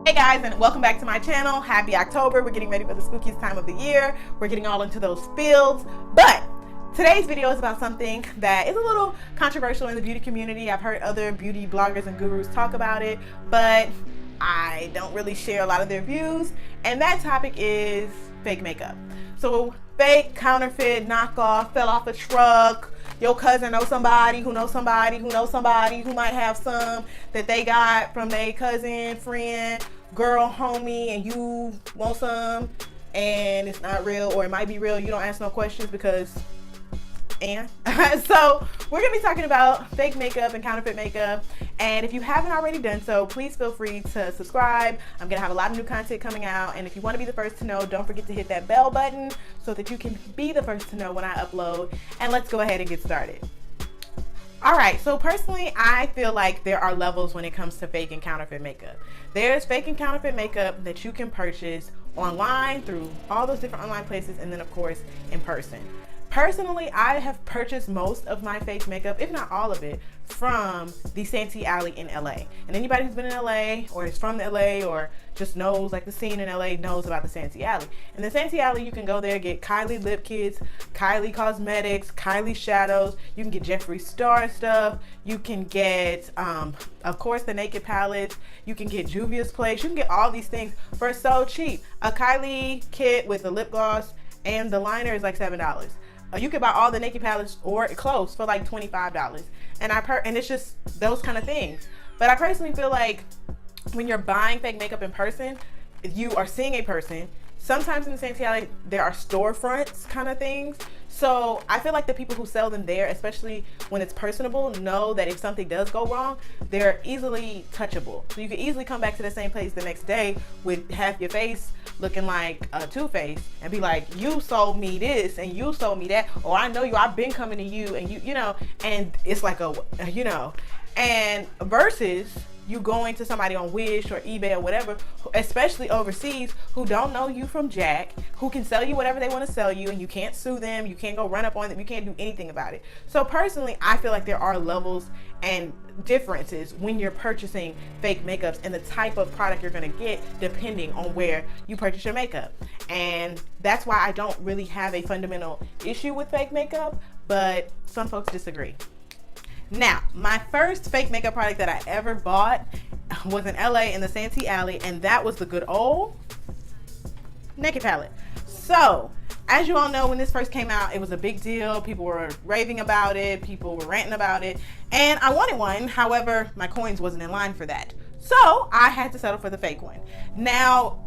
Hey guys, and welcome back to my channel. Happy October. We're getting ready for the spookiest time of the year. We're getting all into those fields. But today's video is about something that is a little controversial in the beauty community. I've heard other beauty bloggers and gurus talk about it, but I don't really share a lot of their views. And that topic is fake makeup. So fake, counterfeit, knockoff, fell off a truck. Your cousin knows somebody who knows somebody who knows somebody who might have some that they got from their cousin, friend, girl, homie, and you want some and it's not real, or it might be real. You don't ask no questions because so we're gonna be talking about fake makeup and counterfeit makeup, and if you haven't already done so, please feel free to subscribe. I'm gonna have a lot of new content coming out, and if you want to be the first to know, don't forget to hit that bell button so that you can be the first to know when I upload. And let's go ahead and get started. Alright, so personally, I feel like there are levels when it comes to fake and counterfeit makeup. There's fake and counterfeit makeup that you can purchase online through all those different online places, and then of course in person. Personally, I have purchased most of my fake makeup, if not all of it, from the Santee Alley in LA. And anybody who's been in LA or is from LA or just knows like the scene in LA knows about the Santee Alley. In the Santee Alley, you can go there, get Kylie lip kits, Kylie cosmetics, Kylie shadows. You can get Jeffree Star stuff. You can get, of course, the Naked palettes. You can get Juvia's place. You can get all these things for so cheap. A Kylie kit with the lip gloss and the liner is like $7. You can buy all the Naked palettes or close for like $25, and it's just those kind of things. But I personally feel like when you're buying fake makeup in person, you are seeing a person. Sometimes in the Santee Alley there are storefronts kind of things, so I feel like the people who sell them there, especially when it's personable, know that if something does go wrong, they're easily touchable. So you can easily come back to the same place the next day with half your face looking like a Two-Face and be like, you sold me this and you sold me that, or I know you, I've been coming to you, and you know, and it's like a, you know, and versus you going to somebody on Wish or eBay or whatever, especially overseas, who don't know you from Jack, who can sell you whatever they want to sell you, and you can't sue them, you can't go run up on them, you can't do anything about it. So personally, I feel like there are levels and differences when you're purchasing fake makeups and the type of product you're going to get depending on where you purchase your makeup. And that's why I don't really have a fundamental issue with fake makeup, but some folks disagree. Now, my first fake makeup product that I ever bought was in LA in the Santee Alley, and that was the good old Naked palette. So, as you all know, when this first came out, it was a big deal. People were raving about it, people were ranting about it, and I wanted one. However, my coins wasn't in line for that. So, I had to settle for the fake one. Now,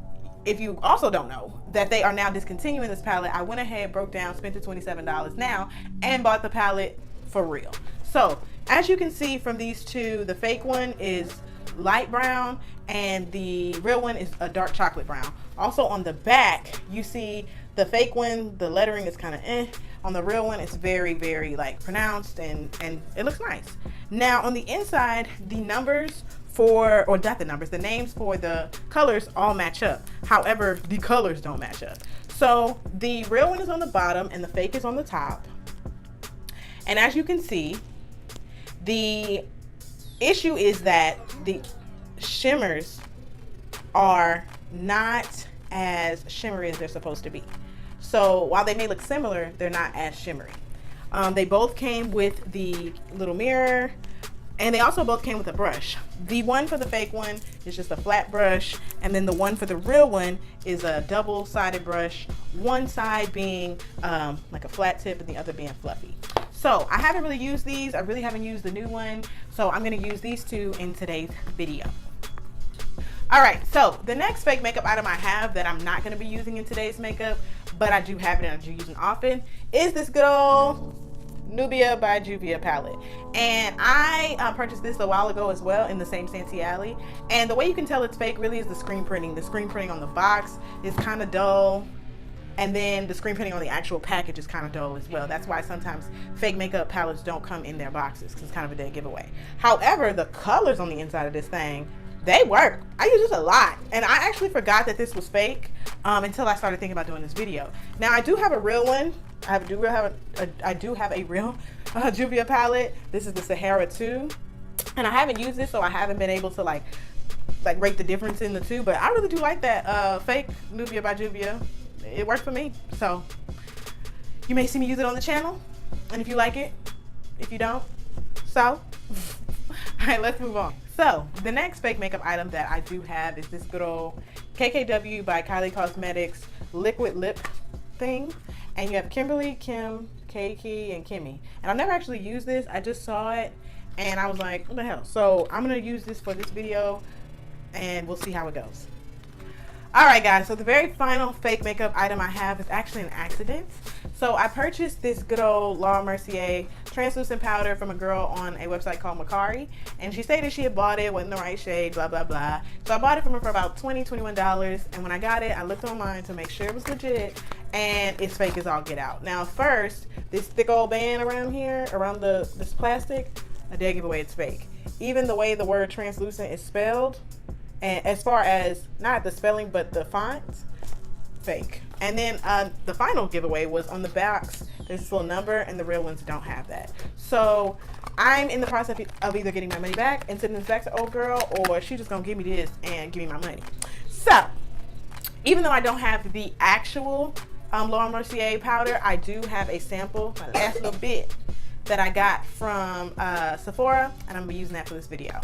if you also don't know that they are now discontinuing this palette, I went ahead, broke down, spent the $27 now, and bought the palette for real. So, as you can see from these two, the fake one is light brown and the real one is a dark chocolate brown. Also on the back, you see the fake one, the lettering is kind of on the real one, it's very, very like pronounced, and it looks nice. Now on the inside, the numbers for, or not the numbers, the names for the colors all match up. However, the colors don't match up. So the real one is on the bottom and the fake is on the top. And as you can see, the issue is that the shimmers are not as shimmery as they're supposed to be. So while they may look similar, they're not as shimmery. They both came with the little mirror, and they also both came with a brush. The one for the fake one is just a flat brush, and then the one for the real one is a double-sided brush, one side being like a flat tip and the other being fluffy. So I haven't really used these. I really haven't used the new one. So I'm going to use these two in today's video. All right, so the next fake makeup item I have that I'm not going to be using in today's makeup, but I do have it and I do use it often, is this good old Nubia by Juvia palette. And I purchased this a while ago as well in the same Santee Alley. And the way you can tell it's fake really is the screen printing. The screen printing on the box is kind of dull. And then the screen printing on the actual package is kind of dull as well. That's why sometimes fake makeup palettes don't come in their boxes, because it's kind of a dead giveaway. However, the colors on the inside of this thing, they work. I use this a lot, and I actually forgot that this was fake until I started thinking about doing this video. Now I do have a real one. I do have a real Juvia palette. This is the Sahara 2, and I haven't used this, so I haven't been able to like like rate the difference in the two, but I really do like that fake Juvia by Juvia. It works for me. So you may see me use it on the channel, and if you like it, if you don't, so all right, let's move on. So the next fake makeup item that I do have is this good old KKW by Kylie Cosmetics liquid lip thing, and you have Kimberly, Kim, Kiki, and Kimmy. And I've never actually used this. I just saw it and I was like, what the hell? So I'm gonna use this for this video and we'll see how it goes. Alright guys, so the very final fake makeup item I have is actually an accident. So I purchased this good old Laura Mercier translucent powder from a girl on a website called Macari, and she stated she had bought it, wasn't the right shade, blah blah blah. So I bought it from her for about $21, and when I got it, I looked online to make sure it was legit, and it's fake as all get out. Now first, this thick old band around here, around this plastic, I dare give away it's fake. Even the way the word translucent is spelled, and as far as not the spelling but the font, fake. And then the final giveaway was on the box. There's this little number, and the real ones don't have that. So I'm in the process of either getting my money back and sending this back to old girl, or she's just gonna give me this and give me my money. So even though I don't have the actual Laura Mercier powder, I do have a sample, my last little bit that I got from Sephora, and I'm gonna be using that for this video.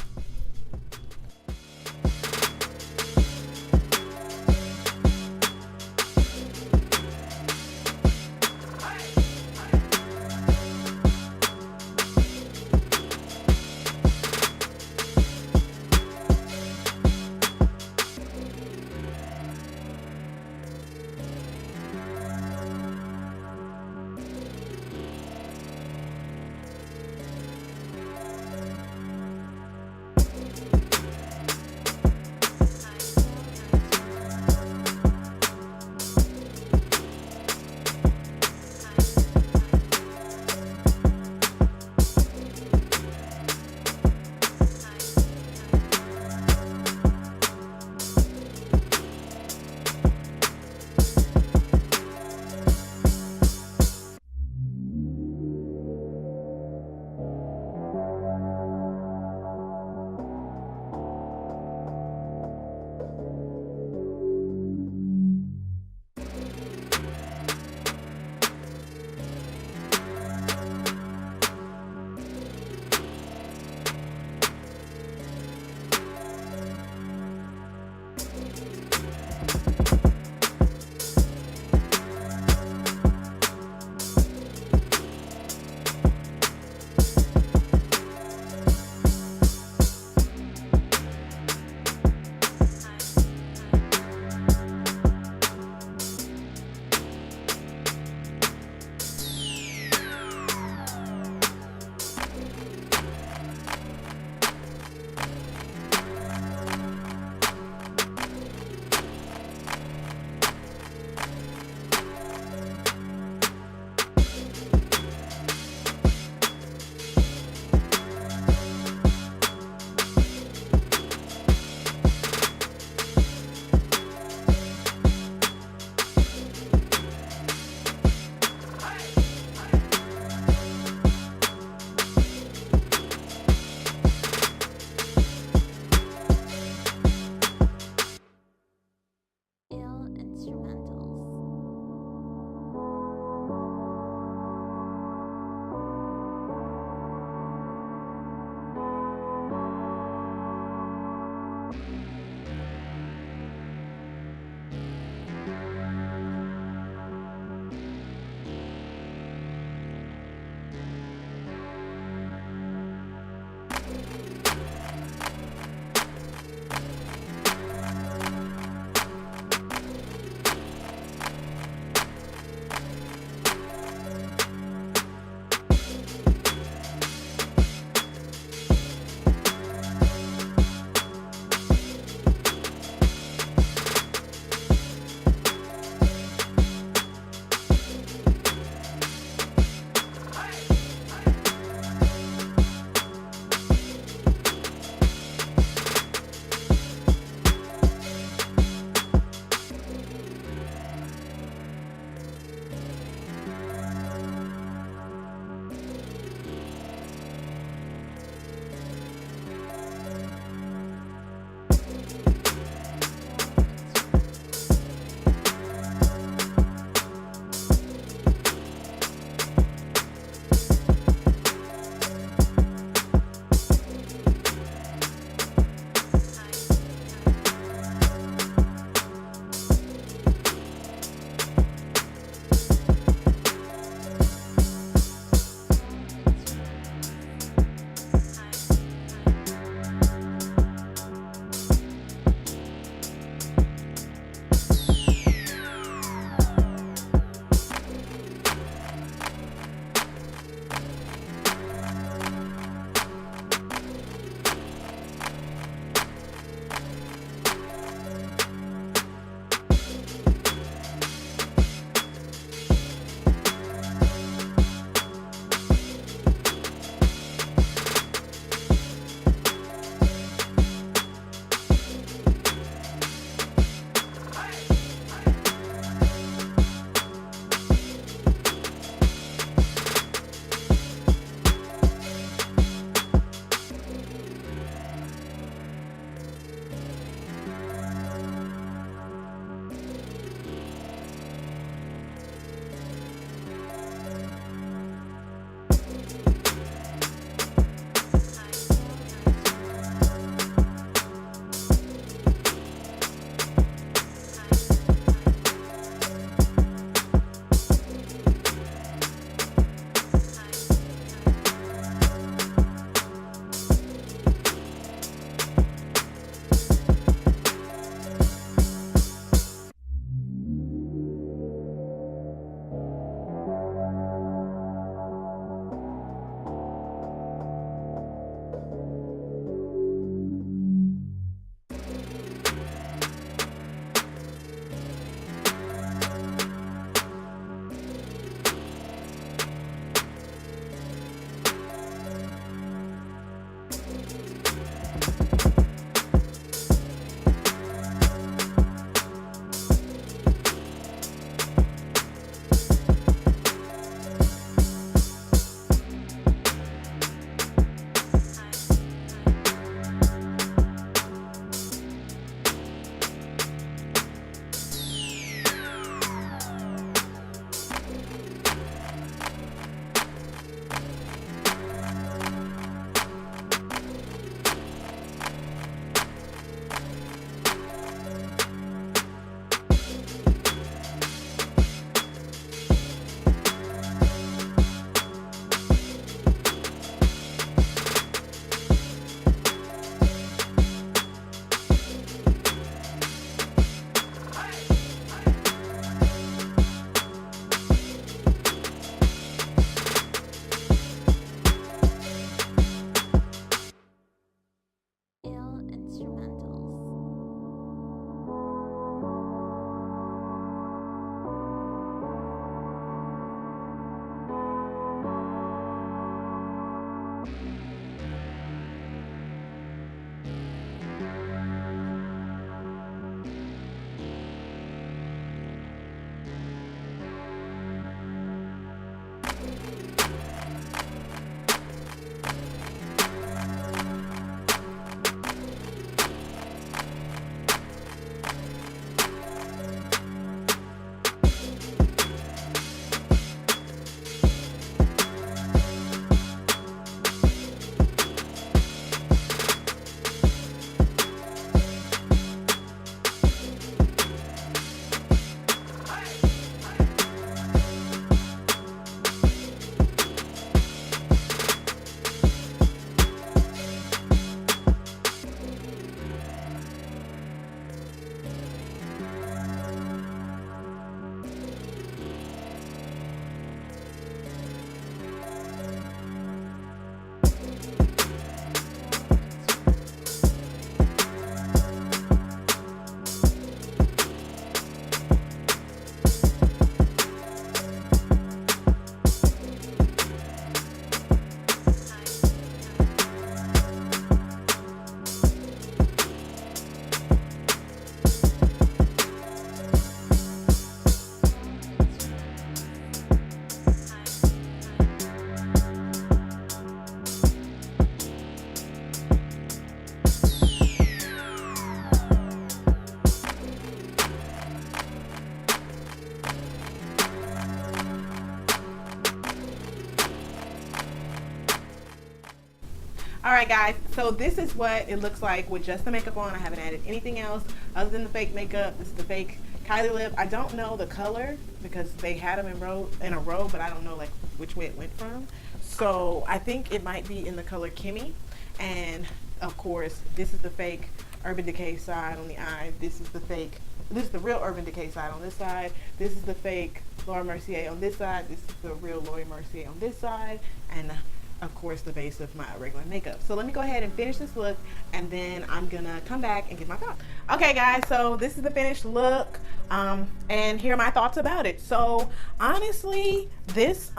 right, guys, so this is what it looks like with just the makeup on. I haven't added anything else other than the fake makeup. This is the fake Kylie lip. I don't know the color because they had them in a row, but I don't know like which way it went from. So I think it might be in the color Kimmy. And of course, this is the fake Urban Decay side on the eye. This is the real Urban Decay side on this side. This is the fake Laura Mercier on this side. This is the real Laura Mercier on this side. And of course the base of my regular makeup. So let me go ahead and finish this look, and then I'm gonna come back and give my thoughts. Okay guys, so this is the finished look, and here are my thoughts about it. So honestly, this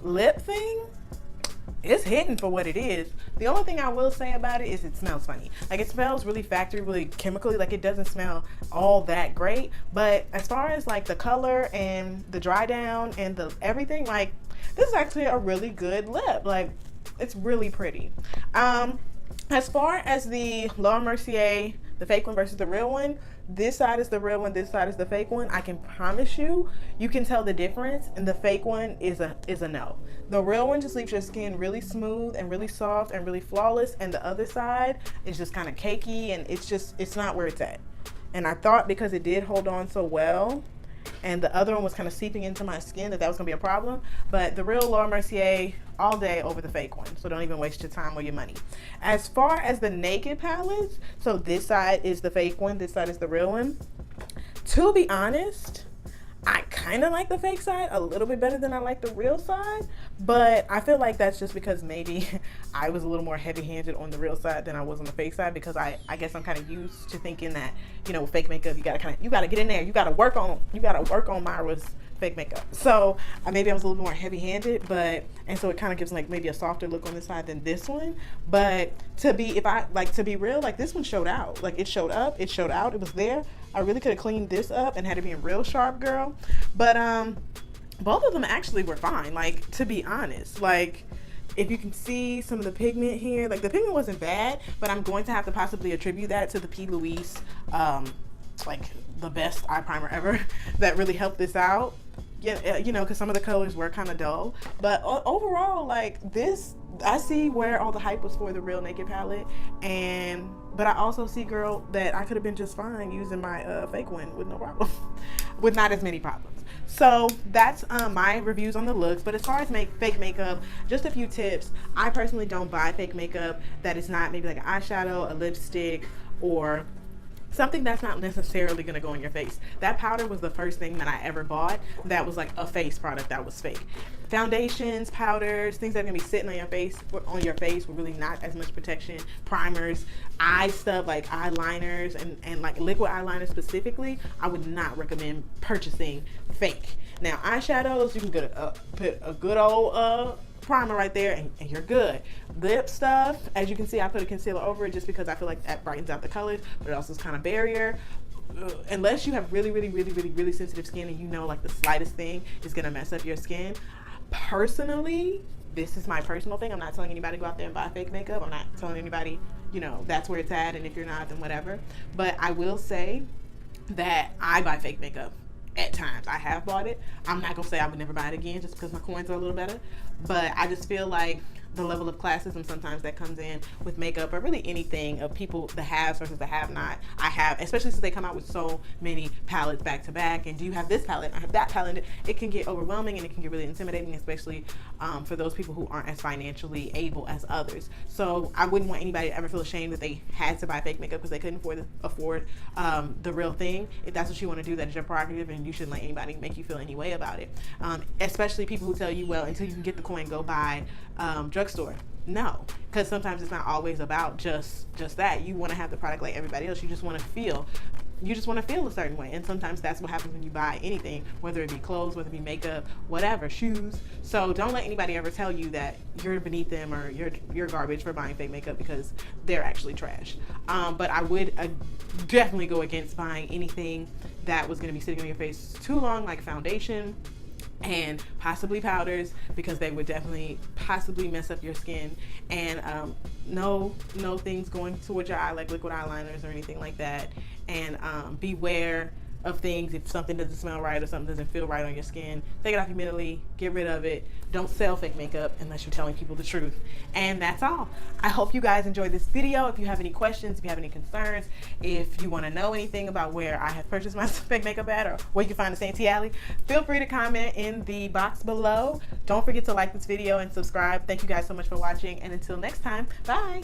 lip thing, it's hitting for what it is. The only thing I will say about it is it smells funny. Like, it smells really factory, really chemically. Like, it doesn't smell all that great. But as far as like the color and the dry down and the everything, like, this is actually a really good lip. Like, it's really pretty. As far as the Laura Mercier, the fake one versus the real one, this side is the real one, this side is the fake one. I can promise you, you can tell the difference, and the fake one is a no. The real one just leaves your skin really smooth and really soft and really flawless, and the other side is just kind of cakey, and it's not where it's at. And I thought because it did hold on so well, and the other one was kind of seeping into my skin, that was gonna be a problem. But the real Laura Mercier all day over the fake one, so don't even waste your time or your money. As far as the Naked palettes, so this side is the fake one, this side is the real one. To be honest, I kind of like the fake side a little bit better than I like the real side, but I feel like that's just because maybe I was a little more heavy-handed on the real side than I was on the fake side, because I guess I'm kind of used to thinking that, you know, with fake makeup, you gotta get in there, you gotta work on Myra's fake makeup. So maybe I was a little more heavy-handed, and so it kind of gives like maybe a softer look on this side than this one. But to be real, like, this one showed out. Like, it showed up, it showed out, it was there. I really could have cleaned this up and had it being real sharp, girl. But both of them actually were fine, like, to be honest. Like, if you can see some of the pigment here, like, the pigment wasn't bad, but I'm going to have to possibly attribute that to the p.louis, like, the best eye primer ever that really helped this out. Yeah, you know, because some of the colors were kind of dull. But overall, like, this, I see where all the hype was for the real Naked palette, but I also see, girl, that I could have been just fine using my fake one with no problem, with not as many problems. So that's my reviews on the looks. But as far as fake makeup, just a few tips. I personally don't buy fake makeup that is not maybe like an eyeshadow, a lipstick, or something that's not necessarily going to go on your face. That powder was the first thing that I ever bought that was like a face product that was fake. Foundations, powders, things that are going to be sitting on your face with really not as much protection. Primers, eye stuff like eyeliners and like liquid eyeliners specifically, I would not recommend purchasing fake. Now, eyeshadows, you can put a good old primer right there and you're good. Lip stuff, as you can see, I put a concealer over it just because I feel like that brightens out the colors, but it also is kind of barrier. Unless you have really sensitive skin and you know like the slightest thing is gonna mess up your skin. Personally, this is my personal thing. I'm not telling anybody to go out there and buy fake makeup. I'm not telling anybody, you know, that's where it's at, and if you're not, then whatever. But I will say that I buy fake makeup at times. I have bought it. I'm not gonna say I would never buy it again just because my coins are a little better, but I just feel like the level of classism sometimes that comes in with makeup, or really anything, of people, the haves versus the have not. I have, especially since they come out with so many palettes back to back, and do you have this palette? I have that palette. It can get overwhelming and it can get really intimidating, especially for those people who aren't as financially able as others. So I wouldn't want anybody to ever feel ashamed that they had to buy fake makeup because they couldn't afford the real thing. If that's what you want to do, that is your prerogative, and you shouldn't let anybody make you feel any way about it. Especially people who tell you, well, until you can get the coin, go buy drugstore. No, because sometimes it's not always about just that. You want to have the product like everybody else. You just want to feel a certain way, and sometimes that's what happens when you buy anything, whether it be clothes, whether it be makeup, whatever, shoes. So don't let anybody ever tell you that you're beneath them or you're garbage for buying fake makeup, because they're actually trash. But I would definitely go against buying anything that was going to be sitting on your face too long, like foundation and possibly powders, because they would definitely possibly mess up your skin. And no things going towards your eye like liquid eyeliners or anything like that. And beware of things. If something doesn't smell right or something doesn't feel right on your skin, take it off immediately, get rid of it. Don't sell fake makeup unless you're telling people the truth. And that's all. I hope you guys enjoyed this video. If you have any questions, if you have any concerns, if you want to know anything about where I have purchased my fake makeup at or where you can find the Santee Alley, feel free to comment in the box below. Don't forget to like this video and subscribe. Thank you guys so much for watching, and until next time, bye.